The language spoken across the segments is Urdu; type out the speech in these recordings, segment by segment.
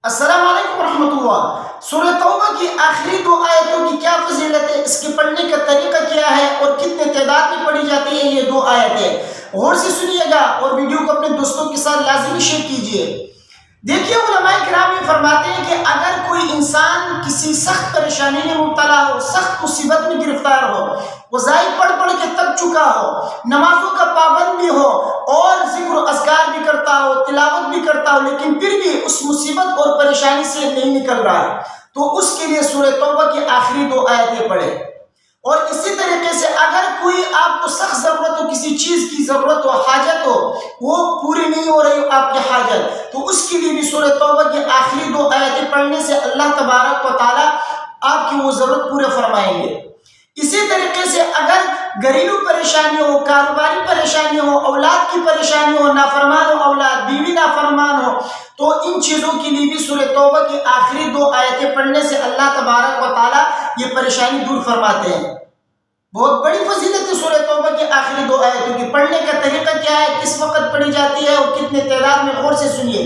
السلام علیکم ورحمۃ اللہ۔ سورہ توبہ کی آخری دو آیتوں کی کیا فضیلت ہے، اس کے پڑھنے کا طریقہ کیا ہے اور کتنے تعداد میں پڑھی جاتی ہے یہ دو آیتیں، غور سے سنیے گا اور ویڈیو کو اپنے دوستوں کے ساتھ لازمی شیئر کیجیے۔ دیکھیے علماء کرام یہ فرماتے ہیں کہ اگر کوئی انسان کسی سخت پریشانی میں مبتلا ہو، سخت مصیبت میں گرفتار ہو، وظائف پڑھ پڑھ کے تک چکا ہو، نمازوں کا پابند بھی ہو اور ذکر و اذکار بھی کرتا ہو، تلاوت بھی کرتا ہو، لیکن پھر بھی اس مصیبت اور پریشانی سے نہیں نکل رہا، تو اس کے لیے سورہ توبہ کی آخری دو آیتیں پڑھے۔ اور اسی طریقے سے اگر کوئی آپ کو سخت ضرورت ہو، کسی چیز کی ضرورت ہو، حاجت ہو، وہ پوری نہیں ہو رہی ہو آپ کی حاجت، تو اس کے لیے بھی سورہ توبہ کی آخری دو آیتیں پڑھنے سے اللہ تبارک و تعالیٰ آپ کی وہ ضرورت پورے فرمائیں گے۔ اسی طریقے سے اگر گھریلو پریشانی ہو، کاروباری پریشانی ہو، اولاد کی پریشانی ہو، نافرمان ہو اولاد، بیوی نافرمان ہو، تو ان چیزوں کے لیے بھی سورہ توبہ کی آخری دو آیتیں پڑھنے سے اللہ تبارک و تعالیٰ یہ پریشانی دور فرماتے ہیں۔ بہت بڑی فضیلت ہے سورہ توبہ کی آخری دو آیتوں کی۔ پڑھنے کا طریقہ کیا ہے، کس وقت پڑھی جاتی ہے اور کتنے تعداد میں، غور سے سنیے۔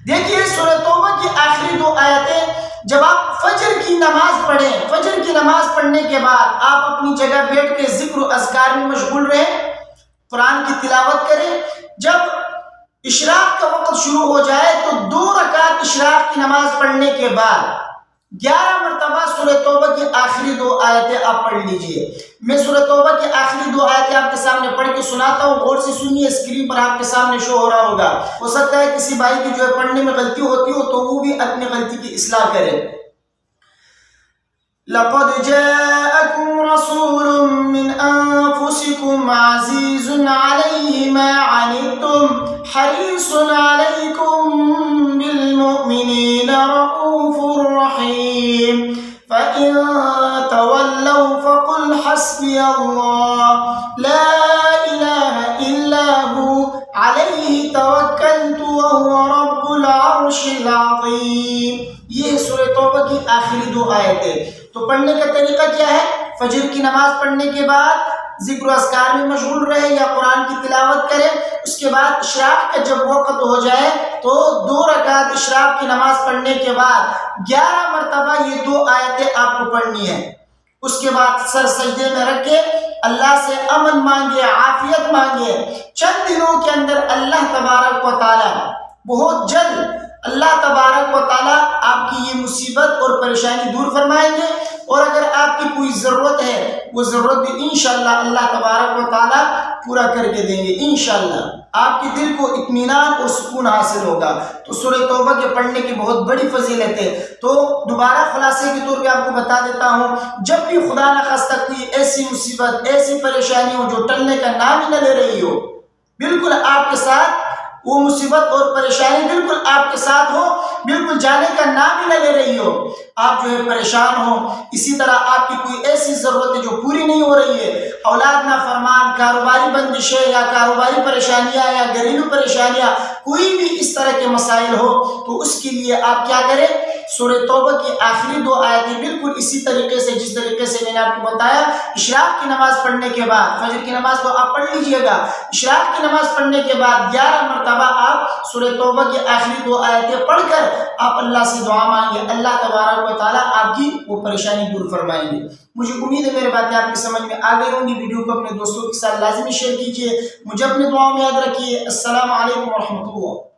دیکھیے سورہ توبہ کی آخری دو آیتیں جب آپ فجر کی نماز پڑھیں، فجر کی نماز پڑھنے کے بعد آپ اپنی جگہ بیٹھ کے ذکر و اذکار میں مشغول رہیں، قرآن کی تلاوت کریں۔ جب اشراق کا وقت شروع ہو جائے تو 2 رکعت اشراق کی نماز پڑھنے کے بعد 11 مرتبہ سورہ توبہ کی آخری دو آیتیں آپ پڑھ لیجئے۔ میں سورہ توبہ کی آخری دو آیتیں آپ کے سامنے پڑھ کے سناتا ہوں، غور سے سنیے، اسکرین پر آپ کے سامنے شو ہو رہا ہوگا۔ ہو سکتا ہے کسی بھائی کی جو ہے پڑھنے میں غلطی ہوتی ہو تو وہ بھی اپنی غلطی کی اصلاح کرے۔ لَقَدْ جَاءَكُمْ رَسُولٌ مِّنْ أَنفُسِكُمْ عَزِيزٌ عَلَيْهِ مَا عَنِتُّمْ حَرِيصٌ عَلَيْكُمْ بِالْمُؤْمِنِينَ رَءُوفٌ رَحِيمٌ فَإِن تَوَلَّوْا فَقُلْ حَسْبِيَ اللَّهُ لَا إِلَٰهَ إِلَّا هُوَ عَلَيْهِ تَوَكَّلْتُ وَهُوَ رَبُّ الْعَرْشِ الْعَظِيمِ۔ یہ سورہ توبہ کی آخری دو آیتیں۔ تو پڑھنے کا طریقہ کیا ہے، فجر کی نماز پڑھنے کے بعد ذکر و اذکار میں مشغول رہے یا قرآن کی تلاوت کرے۔ اس کے بعد اشراق کا جب وقت ہو جائے تو 2 رکعت اشراق کی نماز پڑھنے کے بعد 11 مرتبہ یہ دو آیتیں آپ کو پڑھنی ہے۔ اس کے بعد سر سجدے میں رکھ کے اللہ سے امن مانگے، عافیت مانگے۔ چند دنوں کے اندر اللہ تبارک و تعالیٰ بہت جلد اللہ تبارک و تعالیٰ آپ کی یہ مصیبت اور پریشانی دور فرمائیں گے، اور اگر آپ کی کوئی ضرورت ہے وہ ضرورت بھی انشاءاللہ اللہ تبارک و تعالیٰ پورا کر کے دیں گے۔ انشاءاللہ آپ کے دل کو اطمینان اور سکون حاصل ہوگا۔ تو سورہ توبہ کے پڑھنے کی بہت بڑی فضیلت ہے۔ تو دوبارہ خلاصے کے طور پہ آپ کو بتا دیتا ہوں، جب بھی خدا نخواستہ کوئی ایسی مصیبت، ایسی پریشانی ہو جو ٹلنے کا نام ہی نہ لے رہی ہو، بالکل آپ کے ساتھ وہ مصیبت اور پریشانی بالکل آپ کے ساتھ ہو، بالکل جانے کا نام ہی نہ لے رہی ہو، آپ جو ہے پریشان ہو، اسی طرح آپ کی کوئی ایسی ضرورت ہے جو پوری نہیں ہو رہی ہے، اولاد نافرمان، کاروباری بندشیں یا کاروباری پریشانیاں یا گھریلو پریشانیاں، کوئی بھی اس طرح کے مسائل ہو، تو اس کے لیے آپ کیا کریں، سورہ توبہ کی آخری دو آیتیں بالکل اسی طریقے سے جس طریقے سے میں نے آپ کو بتایا، اشراق کی نماز پڑھنے کے بعد، فجر کی نماز تو آپ پڑھ لیجئے گا، اشراق کی نماز پڑھنے کے بعد 11 مرتبہ آپ سورہ توبہ کی آخری دو آیتیں پڑھ کر آپ اللہ سے دعا مانگے، اللہ تبارک و تعالیٰ آپ کی وہ پریشانی دور فرمائیں گے۔ مجھے امید ہے میرے باتیں آپ کی سمجھ میں آ گئی ہوں گی۔ ویڈیو کو اپنے دوستوں کے ساتھ لازمی شیئر کیجیے، مجھے اپنے دعاؤں میں یاد رکھیے۔ السلام علیکم ورحمۃ اللہ۔